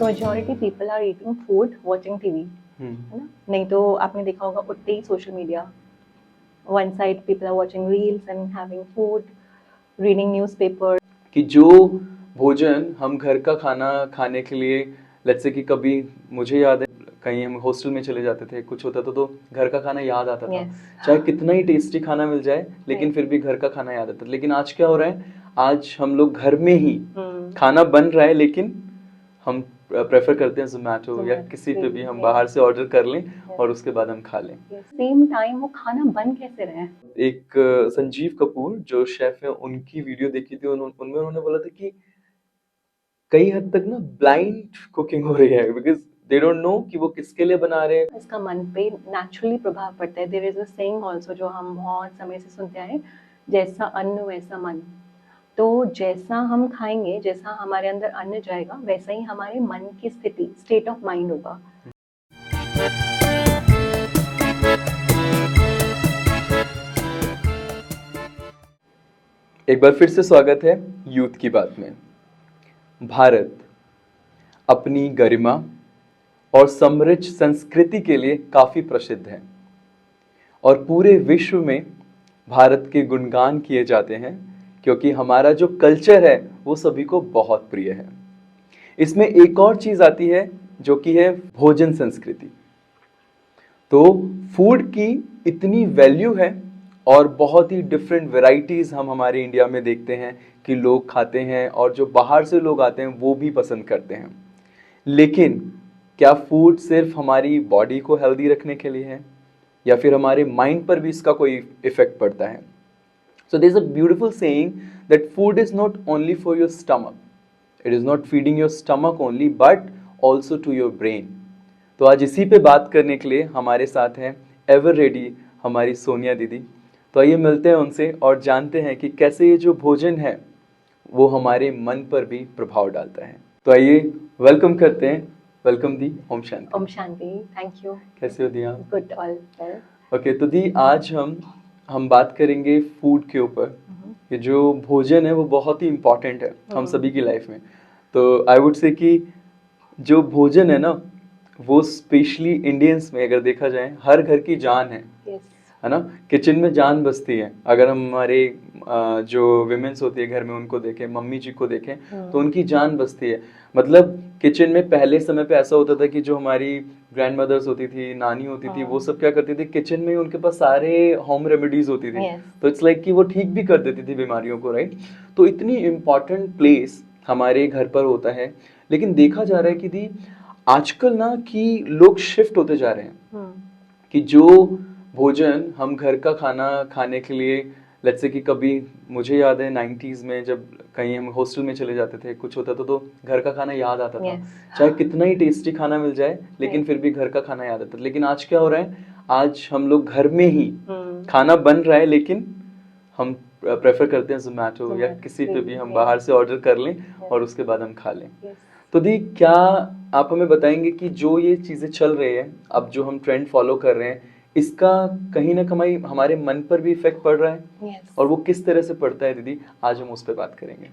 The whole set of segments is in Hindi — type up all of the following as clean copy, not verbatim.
majority people are eating food watching TV, है ना? नहीं तो आपने देखा होगा उठते ही social media, one side people are watching reels and having food, reading newspaper. कि जो भोजन हम घर का खाना खाने के लिए लेट्स से कि कभी मुझे याद है कहीं हम हॉस्टल में चले जाते थे, कुछ होता था तो घर का खाना याद आता था। Yes. चाहे कितना ही टेस्टी खाना मिल जाए लेकिन फिर भी घर का खाना याद आता था। लेकिन आज क्या हो रहा है, आज हम लोग घर में ही खाना बन रहा है लेकिन हम प्रेफर करते हैं जोमेटो या किसी पे भी हम बाहर से ऑर्डर कर लें और उसके बाद हम खा लें। सेम टाइम वो खाना बन कैसे रहे हैं? एक संजीव कपूर जो शेफ है उनकी वीडियो देखी थी, उनमें उन्होंने बोला था कि कई हद तक ना ब्लाइंड कुकिंग हो रही है बिकॉज दे डोंट नो कि वो किसके लिए बना रहे हैं। इसका मन पे नेचुरली प्रभाव पड़ता है। There is a saying also जो हम बहुत समय से सुनते आए, जैसा अन्न वैसा मन। तो जैसा हम खाएंगे, जैसा हमारे अंदर अन्न जाएगा, वैसा ही हमारे मन की स्थिति, स्टेट ऑफ माइंड होगा। एक बार फिर से स्वागत है यूथ की बात में। भारत अपनी गरिमा और समृद्ध संस्कृति के लिए काफी प्रसिद्ध है और पूरे विश्व में भारत के गुणगान किए जाते हैं क्योंकि हमारा जो कल्चर है वो सभी को बहुत प्रिय है। इसमें एक और चीज आती है जो कि है भोजन संस्कृति। तो फूड की इतनी वैल्यू है और बहुत ही डिफरेंट वैरायटीज हम हमारे इंडिया में देखते हैं कि लोग खाते हैं और जो बाहर से लोग आते हैं वो भी पसंद करते हैं। लेकिन क्या फूड सिर्फ हमारी बॉडी को हेल्दी रखने के लिए है या फिर हमारे माइंड पर भी इसका कोई इफेक्ट पड़ता है? So there's a beautiful saying that food is not only for your stomach. It is not feeding your stomach only but also to your brain. तो आज इसी पे बात करने के लिए हमारे साथ हैं एवर रेडी हमारी सोनिया दीदी। तो आइए मिलते हैं उनसे और जानते हैं कि कैसे ये जो भोजन है वो हमारे मन पर भी प्रभाव डालता है। तो आइए वेलकम करते हैं। वेलकम दी। ओम शांति। ओम शांति। Thank you. कैसे हो दी आप? Good, all well. ओके, तो दी आज हम बात करेंगे फूड के ऊपर। ये जो भोजन है वो बहुत ही इम्पोर्टेंट है हम सभी की लाइफ में। तो आई वुड से कि जो भोजन है ना वो स्पेशली इंडियंस में अगर देखा जाए हर घर की जान है। है ना? किचन में जान बसती है। अगर हम हमारे जो विमेंस होती है घर में उनको देखें, मम्मी जी को देखें तो उनकी जान बसती है। मतलब किचन में पहले समय पे ऐसा होता था कि जो हमारी ग्रैंड मदर्स होती थी, नानी होती थी, वो सब क्या करती थी, किचन में ही उनके पास सारे होम रेमेडीज होती थी। तो इट्स लाइक कि वो ठीक भी कर देती थी बीमारियों को, राइट? तो इतनी इम्पोर्टेंट प्लेस हमारे घर पर होता है। लेकिन देखा जा रहा है कि दी आजकल ना कि लोग शिफ्ट होते जा रहे हैं कि जो भोजन हम घर का खाना खाने के लिए लेट्स से कि कभी मुझे याद है 90s में जब कहीं हम हॉस्टल में चले जाते थे, कुछ होता था तो घर का खाना याद आता था। चाहे कितना ही टेस्टी खाना मिल जाए लेकिन फिर भी घर का खाना याद आता था। लेकिन आज क्या हो रहा है, आज हम लोग घर में ही खाना बन रहा है लेकिन हम प्रेफर करते हैं जोमेटो या किसी पे भी हम बाहर से ऑर्डर कर लें और उसके बाद हम खा लें। तो दी क्या आप हमें बताएंगे कि जो ये चीजें चल रही है अब, जो हम ट्रेंड फॉलो कर रहे हैं, इसका कहीं ना कहीं हमारे मन पर भी इफेक्ट पड़ रहा है? और वो किस तरह से पड़ता है दीदी, आज हम उस पर बात करेंगे।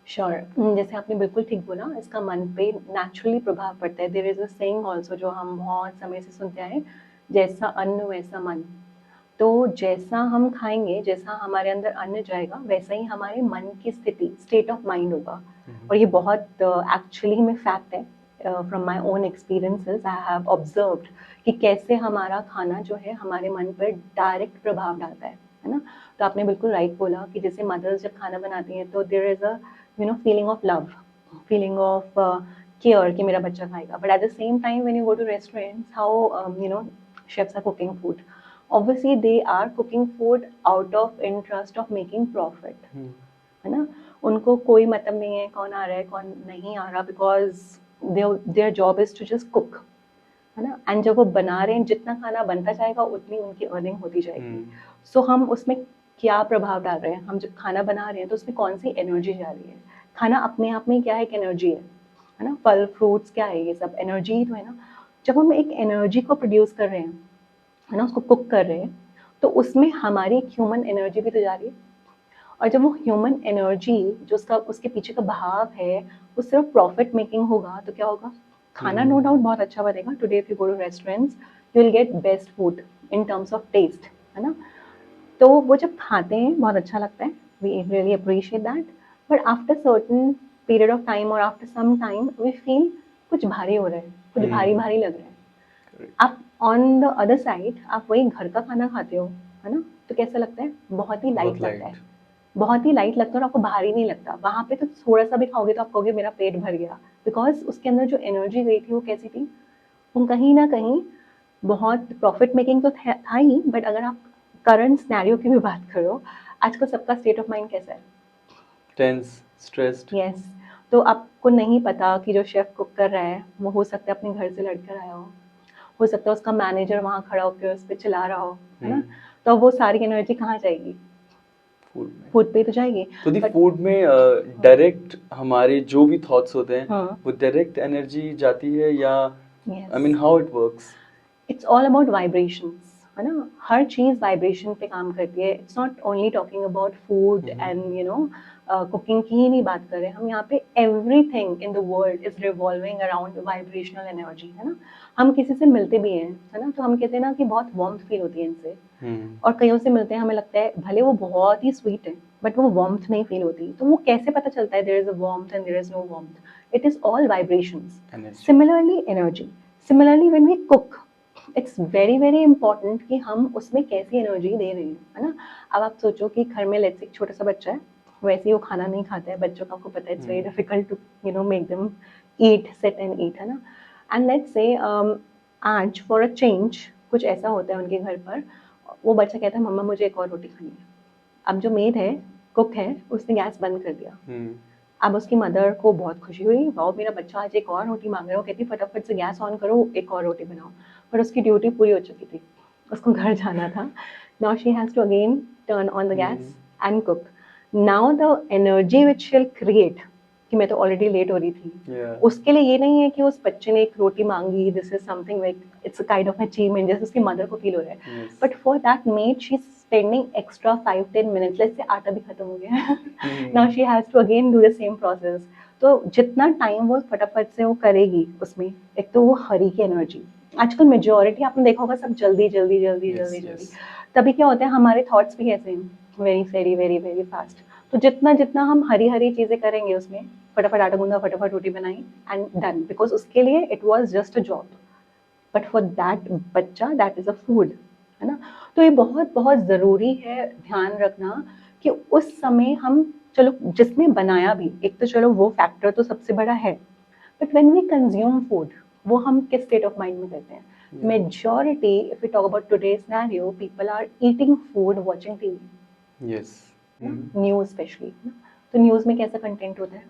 श्योर। जैसे आपने बिल्कुल ठीक बोला, इसका मन पे नेचुरली प्रभाव पड़ता है। There is a saying also जो हम बहुत समय से सुनते आए, जैसा अन्न वैसा मन। तो जैसा हम खाएंगे, जैसा हमारे अंदर अन्न जाएगा, वैसा ही हमारे मन की स्थिति, स्टेट ऑफ माइंड होगा। और ये बहुत एक्चुअली में फैक्ट है। From my own experiences I have observed कि कैसे हमारा खाना जो है हमारे मन पर डायरेक्ट प्रभाव डालता है ना? तो आपने बिल्कुल राइट बोला कि जैसे मदर्स जब खाना बनाती हैं तो there is a feeling of love, feeling of care कि मेरा बच्चा खाएगा। But at the same time when you go to restaurants, how chefs are cooking food, obviously they are cooking food out of interest of making profit, है ना? उनको कोई मतलब नहीं है कौन आ रहा है कौन नहीं आ रहा, because their job is to just cook, है ना? एंड जब वो बना रहे हैं, जितना खाना बनता जाएगा उतनी उनकी अर्निंग होती जाएगी। सो हम उसमें क्या प्रभाव डाल रहे हैं? हम जब खाना बना रहे हैं तो उसमें कौन सी एनर्जी जा रही है? खाना अपने आप में क्या है? एक एनर्जी है ना? फल फ्रूट्स क्या है? ये सब एनर्जी ही तो है ना? जब हम एक एनर्जी को प्रोड्यूस कर रहे हैं, है ना, उसको कुक कर रहे हैं, तो उसमें हमारी ह्यूमन एनर्जी भी तो जा रही है। और जब वो ह्यूमन एनर्जी जो उसके पीछे का भाव है वो सिर्फ प्रॉफिट मेकिंग होगा तो क्या होगा? खाना नो डाउट बहुत अच्छा बनेगा, today if you go to restaurants you will get best food in terms of taste, है ना। तो वो जब खाते हैं बहुत अच्छा लगता है, we really appreciate that, but after certain period of time और after some time we feel कुछ भारी हो रहा है, कुछ भारी भारी लग रहा है। आप ऑन द अदर साइड आप वही घर का खाना खाते हो, है ना, तो कैसा लगता है, बहुत ही लाइट लगता है, बहुत ही लाइट लगता है और आपको भारी नहीं लगता। वहाँ पे तो थोड़ा सा भी खाओगे तो आप कहोगे मेरा पेट भर गया, बिकॉज उसके अंदर जो एनर्जी गई थी वो कैसी थी, वो कहीं ना कहीं बहुत प्रॉफिट मेकिंग तो था ही, बट अगर आप करंट सिनेरियो की भी बात करो, आजकल सबका स्टेट ऑफ माइंड कैसा है, टेंस, स्ट्रेस्ड। यस। तो आपको नहीं पता कि जो शेफ कुक कर रहा है वो हो सकता है अपने घर से लड़कर आया हो सकता है उसका मैनेजर वहाँ खड़ा होकर उस पर चिल्ला रहा हो, है ना। तो वो सारी एनर्जी कहाँ जाएगी, फूड पे तो जाएगी। तो दी फूड में डायरेक्ट हमारे जो भी थॉट्स होते हैं वो डायरेक्ट एनर्जी जाती है या I mean how it works? It's all about vibrations, है ना, हर चीज वाइब्रेशन पे काम करती है। It's not only talking about food and you know cooking की ही नहीं बात कर रहे हैं हम यहाँ पे, everything in the world is revolving around vibrational energy, है ना। हम किसी से मिलते भी हैं, है ना, तो हम कहते हैं ना कि बहुत वार्मथ फील होती है इनसे, और कईयों से मिलते हैं हमें लगता है भले वो बहुत ही स्वीट है बट वो वार्मथ नहीं फील होती। तो वो कैसे पता चलता है there is a warmth and there is no warmth, it is all vibrations. Similarly energy, similarly when we cook it's very very important कि हम उसमें कैसी एनर्जी दे रहे हैं, है ना। अब आप सोचो कि घर में लेट्स एक छोटा सा बच्चा है, वैसे ही वो खाना नहीं खाता है, बच्चों का आपको पता है it's very difficult to you know make them eat, sit and eat, है ना। एंड लेट्स से आज फॉर अ चेंज कुछ ऐसा होता है उनके घर पर, वो बच्चा कहता है मम्मा मुझे एक और रोटी खानी है। अब जो मेड है, कुक है, उसने गैस बंद कर दिया। अब उसकी मदर को बहुत खुशी हुई, वाओ मेरा बच्चा आज एक और रोटी मांग रहा है, वो कहती फटाफट से गैस ऑन करो एक और रोटी बनाओ, पर उसकी ड्यूटी पूरी हो चुकी थी, उसको घर जाना था। Now she has to again turn on the gas and cook. Now the energy which she will create, कि मैं तो ऑलरेडी लेट हो रही थी, उसके लिए ये नहीं है कि उस बच्चे ने एक रोटी मांगी, this is something like it's a kind of achievement, जैसे उसकी मदर को फील हो रहा है, but for that made she spending extra 5-10 minutes, let's say आटा भी खत्म हो गया, now she has to again do the same process. तो जितना टाइम वो फटाफट से वो करेगी उसमें, एक तो वो हरी की एनर्जी, आजकल मेजोरिटी आपने देखा होगा सब जल्दी जल्दी जल्दी जल्दी जल्दी, तभी क्या होता है हमारे थॉट्स भी ऐसे हैं, very very very very fast. तो जितना जितना हम हरी हरी चीजें करेंगे उसमें, फटाफट आटा गूंदा, फटाफट रोटी बनाई एंड डन, बिकॉज उसके लिए it was just a job, but for that बच्चा दैट इज अ फूड, है ना। तो ये बहुत बहुत जरूरी है ध्यान रखना कि उस समय हम, चलो जिसने बनाया भी, एक तो चलो वो फैक्टर तो सबसे बड़ा है, but when we consume food वो हम किस स्टेट ऑफ माइंड में करते हैं। Majority if you talk about today scenario, people are eating food watching TV, yes, news specially, तो न्यूज में कैसा कंटेंट होता है,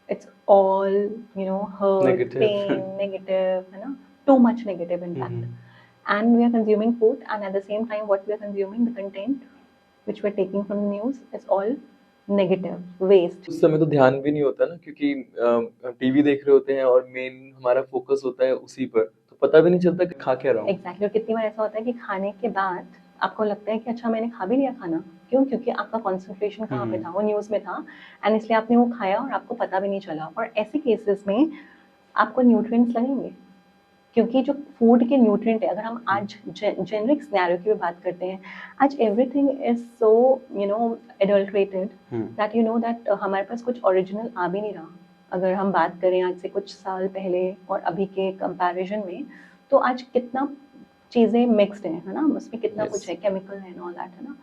it's all you know hurt, pain, negative, है ना, too much negative impact, and we are consuming food, and at the same time what we are consuming, the content which we are taking from the news is all negative waste। उस समय तो ध्यान भी नहीं होता ना, क्योंकि टीवी देख रहे होते हैं और मेन हमारा फोकस होता है उसी पर, तो पता भी नहीं चलता कि खा क्या रहा हूँ। एग्जैक्टली, और कितनी बार ऐसा होता है कि खाने के बाद आपको लगता है कि अच्छा मैंने खा भी लिया खाना, क्यों, क्योंकि आपका कंसंट्रेशन कहाँ पे था, वो न्यूज़ में था, एंड इसलिए आपने वो खाया और आपको पता भी नहीं चला। और ऐसे केसेस में आपको न्यूट्रिएंट्स लगेंगे, क्योंकि जो फूड के न्यूट्रिएंट है, अगर हम आज जेनरिक सिनेरियो की भी बात करते हैं, आज everything is so you know adulterated that you know that हमारे पास कुछ ओरिजिनल आ भी नहीं रहा। अगर हम बात करें आज से कुछ साल पहले और अभी के कंपैरिजन में, तो आज कितना चीज़ें मिक्स्ड हैं, है ना, उसमें कितना कुछ है, केमिकल है, ऑल दैट, है ना।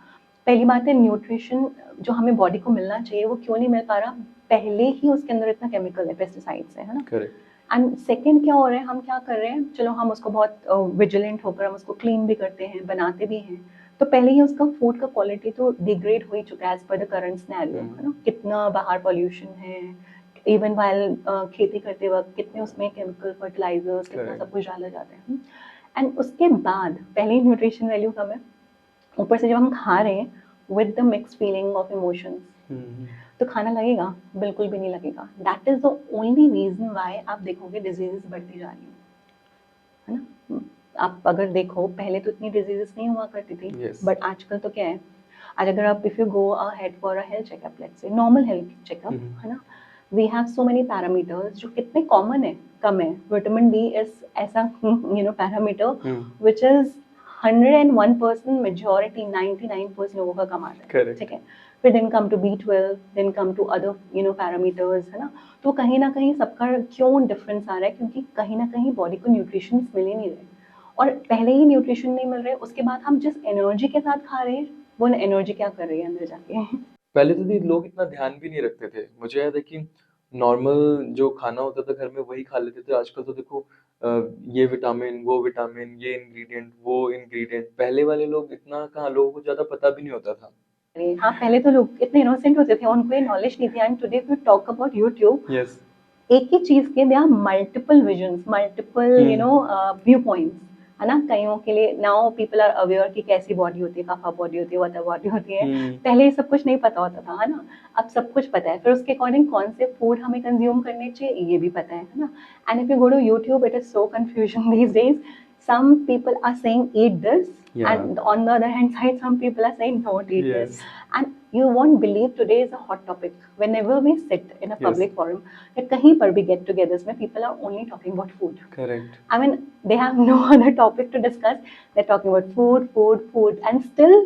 पहली बात है न्यूट्रिशन जो हमें बॉडी को मिलना चाहिए वो क्यों नहीं मिल पा रहा, पहले ही उसके अंदर इतना केमिकल है, पेस्टिसाइड्स है ना। एंड सेकेंड क्या हो रहा है, हम क्या कर रहे हैं, चलो हम उसको बहुत विजिलेंट होकर हम उसको क्लीन भी करते हैं, बनाते भी हैं, तो पहले ही उसका फूड का क्वालिटी तो डिग्रेड हो ही चुका है as per the current scenario, है ना। कितना बाहर पॉल्यूशन है, इवन वाइल खेती करते वक्त कितने उसमें केमिकल फर्टिलाइजर्स, कितना सब कुछ डाला जाता है, एंड उसके बाद पहले ही न्यूट्रिशन वैल्यू कम है, ऊपर से जब हम खा रहे हैं with the mix feeling of emotions, तो खाना लगेगा, बिल्कुल भी नहीं लगेगा। That is the only reason why आप देखोगे डिजीजेस बढ़ती जा रही है ना। आप अगर देखो पहले तो इतनी डिजीजेस नहीं हुआ करती थी, बट आजकल तो क्या है, आज अगर आप if you go ahead for a health checkup, let's say normal health checkup, है ना, we have so many parameters जो कितने कॉमन है, कम है। विटामिन डी इज ऐसा पैरामीटर विच इज 101% मेजॉरिटी 99% लोगों का कम आता है, ठीक है। फिर then come to B12, then come to other parameters, है ना। तो कहीं ना कहीं सबका क्यों डिफरेंस आ रहा है, क्योंकि कहीं ना कहीं बॉडी को न्यूट्रिशन मिल ही नहीं रहे, और पहले ही न्यूट्रिशन नहीं मिल रहे, उसके बाद हम जिस एनर्जी के साथ खा रहे हैं वो एनर्जी क्या कर रही है अंदर जाके। पहले तो लोग इतना ध्यान भी नहीं रखते थे। मुझे याद है कि नॉर्मल जो खाना होता था घर में वही खा लेते थे। आजकल तो देखो ये विटामिन, वो विटामिन, ये इंग्रेडिएंट, वो इंग्रेडिएंट। पहले वाले लोग इतना कहाँ, लोगों को ज्यादा पता भी नहीं होता था। हाँ, पहले तो लोग इतने इनोसेंट होते थे, उनको ये नॉलेज नहीं थी। And today if you talk about YouTube, yes, एक ही चीज के there are multiple visions, multiple viewpoints, है ना। कईयों के लिए नाउ पीपल आर अवेयर कि कैसी बॉडी होती है, कफा बॉडी होती है, वाटर बॉडी होती है। पहले ये सब कुछ नहीं पता होता था, है ना। अब सब कुछ पता है, फिर उसके अकॉर्डिंग कौन से फूड हमें कंज्यूम करने चाहिए ये भी पता है ना। And if you go to YouTube, it is so confusion these days. Some people are saying eat this, and on the other hand side some people are saying don't eat this. And you won't believe, today is a hot topic whenever we sit in a public forum, या कहीं पर भी get togethers में people are only talking about food. Correct. I mean, they have no other topic to discuss. They're talking about food, and still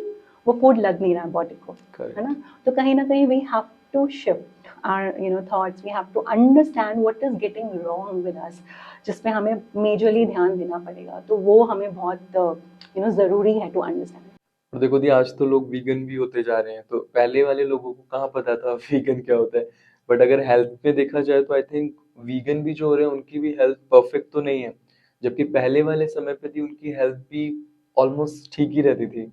वो food लग नहीं रहा body को, है ना। तो कहीं ना कहीं we have to shift our thoughts. We have to understand what is getting wrong with us, जिसपे हमें मेजरली ध्यान देना पड़ेगा। तो वो हमें बहुत जरूरी है टू अंडरस्टैंड। और देखो दी, आज तो लोग वीगन भी होते जा रहे हैं। तो पहले वाले लोगों को कहाँ पता था वीगन क्या होता है। बट अगर हेल्थ में देखा जाए तो आई थिंक वीगन भी जो हो रहे हैं उनकी भी हेल्थ परफेक्ट तो नहीं है, जबकि पहले वाले समय पे थी उनकी हेल्थ भी ऑलमोस्ट ठीक ही रहती थी।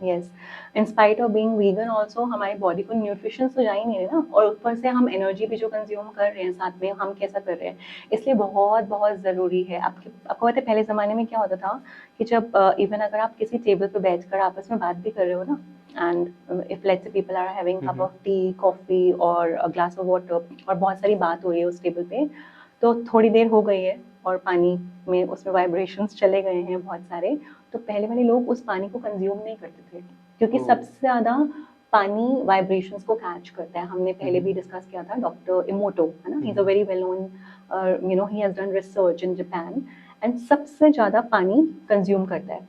Yes, in spite of being vegan also हमारी बॉडी को न्यूट्रिशन तो जा ही नहीं रहे ना, और ऊपर से हम एनर्जी भी जो कंज्यूम कर रहे हैं साथ में हम कैसा कर रहे हैं। इसलिए बहुत बहुत ज़रूरी है। आपको पता है पहले ज़माने में क्या होता था कि जब इवन अगर आप किसी टेबल पर बैठकर आपस में बात भी कर रहे हो ना, and if let's say people are having cup of tea, coffee और अ ग्लास ऑफ वाटर, और बहुत सारी बात हो रही है उस टेबल पे, तो थोड़ी देर हो गई है और पानी में उसमें वाइब्रेशंस चले गए हैं बहुत सारे, तो पहले वाले लोग उस पानी को कंज्यूम नहीं करते थे, क्योंकि सबसे ज़्यादा पानी वाइब्रेशंस को कैच करता है। हमने पहले भी डिस्कस किया था, डॉक्टर इमोटो, है ना, he is a very well known, he has done research in Japan, and सबसे ज़्यादा पानी कंज्यूम करता है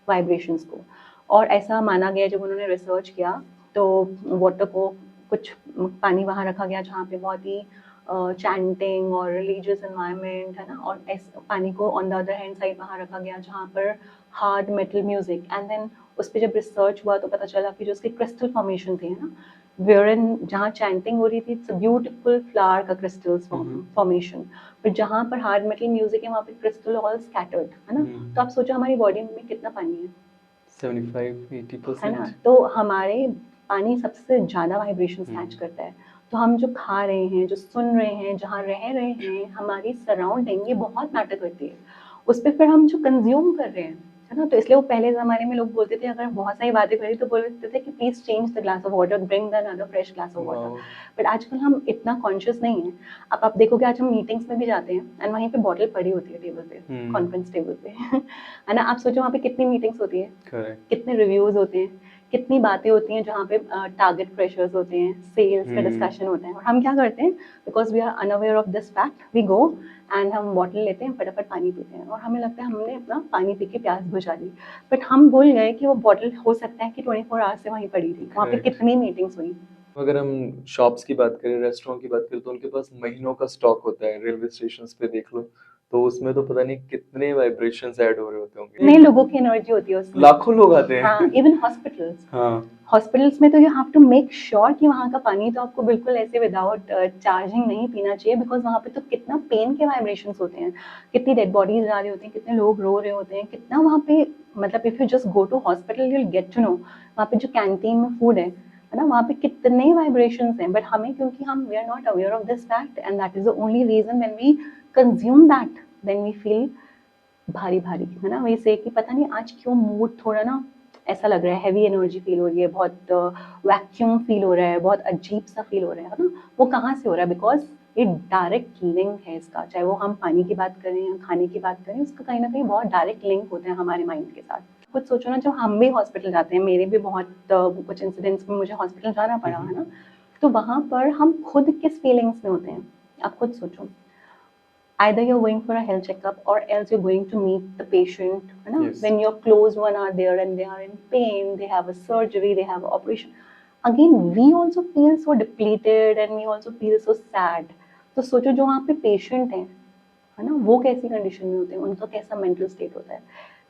वाइब्रेशंस को। और ऐसा माना गया, जब उन्होंने रिसर्च किया तो वाटर को, कुछ पानी वहाँ रखा गया जहाँ पे बहुत ही चैंटिंग और रिलीजियस एनवायरनमेंट, है ना, और पानी को on the other hand side वहाँ रखा गया जहाँ पर hard metal music. And then उस पर जब रिसर्च हुआ तो पता चला कि जो उसके क्रिस्टल फॉर्मेशन थे, है ना, वेयरइन जहाँ चैंटिंग हो रही थी, इट्स अ ब्यूटीफुल फ्लावर का क्रिस्टल्स फॉर्मेशन, फिर जहाँ पर हार्ड मेटल म्यूजिक है वहाँ पे क्रिस्टल ऑल स्कैटर्ड, है ना। तो आप सोचो हमारी बॉडी में कितना पानी है, 75-80%, है ना। तो हमारे पानी सबसे ज़्यादा वाइब्रेशन कैच करता है। तो हम जो खा रहे हैं, जो सुन रहे हैं, जहाँ रह रहे हैं, हमारी सराउंडिंग, ये बहुत मैटर करती है। उस पर फिर हम जो कंज्यूम कर रहे हैं, है ना। तो इसलिए वो पहले ज़माने में लोग बोलते थे, अगर बहुत सारी बातें करी तो बोलते थे कि please change the glass of water, bring the another fresh glass of water. But आजकल हम इतना कॉन्शियस नहीं है। अब आप देखोगे, आज हम मीटिंग्स में भी जाते हैं एंड वहीं पे बॉटल पड़ी होती है टेबल पे, कॉन्फ्रेंस टेबल पे, है ना। आप सोचो वहाँ पे कितनी मीटिंग्स होती है, कितने रिव्यूज होते हैं, कितनी बातें होती हैं जहाँ पे टारगेट प्रेशर्स होते हैं, सेल्स का डिस्कशन होता है, और हम क्या करते हैं, because we are unaware of this fact, we go and हम बॉटल लेते हैं, फटाफट पानी पीते हैं, और हमें लगता है हमने अपना पानी पी के प्यास बुझा ली। बट हम भूल गए कि वो बॉटल हो सकता है कि 24 आवर्स से वहीं पड़ी थी, वहाँ पे कितनी मीटिंग्स हुई। अगर हम शॉप्स की बात करें, रेस्टोरेंट की बात करें, तो उनके पास महीनों का स्टॉक होता है। रेलवे स्टेशन पे देख लो, तो उसमें तो पता नहीं कितने वाइब्रेशंस ऐड हो रहे होते होंगे, नए लोगों की एनर्जी होती है उसमें, लाखों लोग आते हैं। हाँ, इवन हॉस्पिटल्स, हाँ, हॉस्पिटल्स में तो you have to make sure कि वहाँ का पानी तो आपको बिल्कुल ऐसे विदाउट चार्जिंग नहीं पीना चाहिए, बिकॉज वहाँ पे तो कितना पेन के वाइब्रेशंस होते हैं, कितनी डेड बॉडीज आ रही होती हैं, कितने लोग रो रहे होते हैं, कितना वहाँ पे, मतलब if you just go to hospital you will get to know वहाँ पे जो कैंटीन में फूड है ना, वहाँ पे कितने वाइब्रेशंस हैं। बट हमें, क्योंकि हम we are not aware of this fact, and that is the only reason when we consume that, then we feel भारी भारी, है ना। वैसे कि पता नहीं आज क्यों मूड थोड़ा ना ऐसा लग रहा है, हैवी एनर्जी फील हो रही है, बहुत वैक्यूम फील हो रहा है, बहुत अजीब सा फील हो रहा है ना। वो कहाँ से हो रहा है, बिकॉज ये डायरेक्ट लिंक है इसका, चाहे वो हम पानी की बात करें या खाने की बात करें, उसका कहीं ना कहीं बहुत डायरेक्ट लिंक होता है हमारे माइंड के साथ। खुद सोचो ना, जब हम भी हॉस्पिटल जाते हैं, मेरे भी बहुत कुछ इंसिडेंट्स में मुझे हॉस्पिटल जाना पड़ा, है ना, तो वहाँ पर हम खुद किस फीलिंग्स में होते हैं, आप खुद सोचो। Either you're going for a health checkup or else you're going to meet the patient, है ना? Yes. When your close one are there and they are in pain, they have a surgery, they have an operation. Again, we also feel so depleted and we also feel so sad. तो सोचो जो वहाँ पे पेशेंट हैं, है ना, वो कैसी कंडीशन में होते हैं, उनका कैसा मेंटल स्टेट होता है।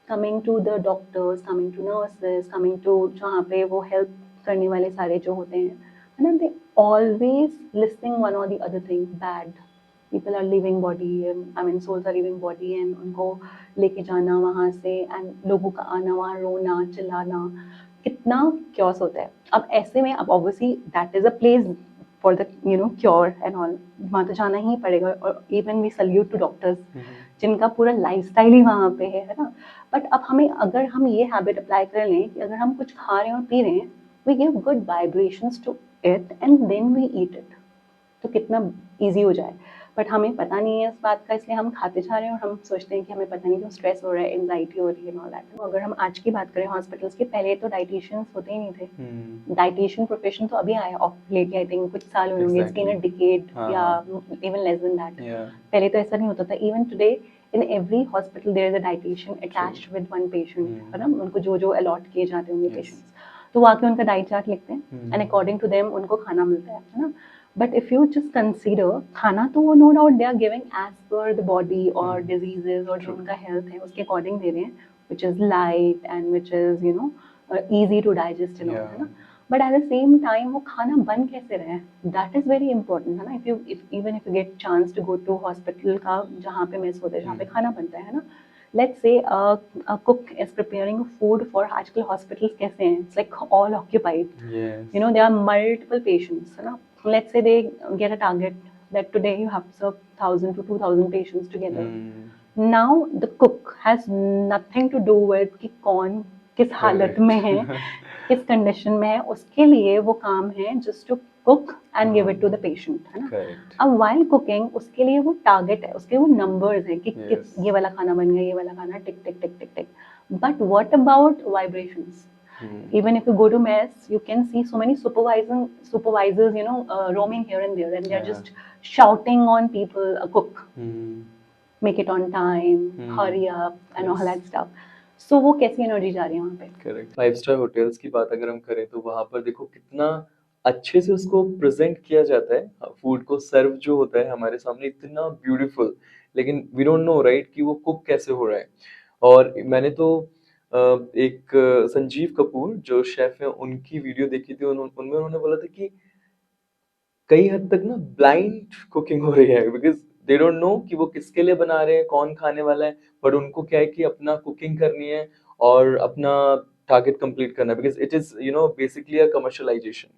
Coming to the doctors, coming to nurses, coming to जहाँ पे वो हेल्प करने वाले सारे जो होते हैं, है ना, दे ऑलवेज लिस्टिंग वन और the other thing bad. People are living body, I mean souls are living body, and उनको लेके जाना वहाँ से, एंड लोगों का आना, वहाँ रोना चिल्लाना, कितना क्योस होता है। अब ऐसे में अब obviously that is a place for the cure and all, वहाँ तो जाना ही पड़ेगा। और even we salute to doctors जिनका पूरा लाइफस्टाइल ही वहाँ पे है ना। बट अब हमें, अगर हम ये हैबिट अप्लाई कर लें कि अगर हम कुछ खा रहे हैं और पी रहे हैं, we give good vibrations to it and then we eat it, तो कितना ईजी हो जाए। बट हमें पता नहीं है इस बात का, इसलिए हम खाते जा रहे हैं और हम सोचते हैं कि हमें पता नहीं क्यों स्ट्रेस हो रहा है, एंजाइटी हो रही है, ऑल दैट। तो अगर हम आज की बात करें हॉस्पिटल्स की, पहले तो डाइटिशियंस होते ही नहीं थे। डाइटिशियन प्रोफेशन तो अभी आया ऑफ लेट, आई थिंक कुछ साल हुए होंगे, इट्स बीन अ डिकेड या इवन लेस देन दैट। पहले तो ऐसा नहीं होता था। Even today in every hospital there is a dietitian attached with one patient, है ना, उनको जो जो अलॉट किए जाते होंगे पेशेंट्स, तो वो आके उनका डाइट चार्ट लिखते हैं एंड अकॉर्डिंग टू देम उनको खाना मिलता है ना। But if you just consider, खाना तो वो no doubt they are giving as per the body or diseases और जो उनका health है उसके according दे रहे हैं, which is light and which is easy to digest and all, है ना। But at the same time वो खाना बन कैसे रहे हैं, that is very important, है ना। Even if you get chance to go to hospital का जहाँ पे मेस होता है, जहाँ पे खाना बनता है ना, let's say a cook is preparing food for, आजकल hospitals कैसे हैं, it's like all occupied, there are multiple patients, है ना। Let's say they get a target that today you have to serve 1,000 to 2,000 patients together. Now the cook has nothing to do with कि कौन किस हालत में है, किस कंडीशन में है, उसके लिए वो काम है just to cook and give it to the patient, है ना। अब while cooking उसके लिए वो टारगेट है, उसके वो नंबर्स हैं कि ये वाला खाना बन गया, ये वाला खाना टिक टिक टिक टिक टिक। But what about vibrations? Even if you go to mess, you can see so many supervisors, roaming here and there, and they're just shouting on people, cook, make it on time, hurry up, and all that stuff. So वो कैसी एनर्जी जा रही है वहाँ पे? करेक्ट। 5 स्टार होटल्स की बात अगर हम करें तो वहाँ पर देखो कितना अच्छे से उसको प्रेजेंट किया जाता है, फूड को सर्व जो होता है हमारे सामने इतना ब्यूटीफुल, लेकिन वी डोंट नो राइट कि वो कुक कैसे हो रहा है। और मैंने तो एक संजीव कपूर जो शेफ है उनकी वीडियो देखी थी, उनमें उन्होंने बोला था कि कई हद तक ना ब्लाइंड कुकिंग हो रही है, बिकॉज दे डोंट नो कि वो किसके लिए बना रहे हैं, कौन खाने वाला है, बट उनको क्या है कि अपना कुकिंग करनी है और अपना टारगेट कंप्लीट करना है, because it is basically a commercialisation.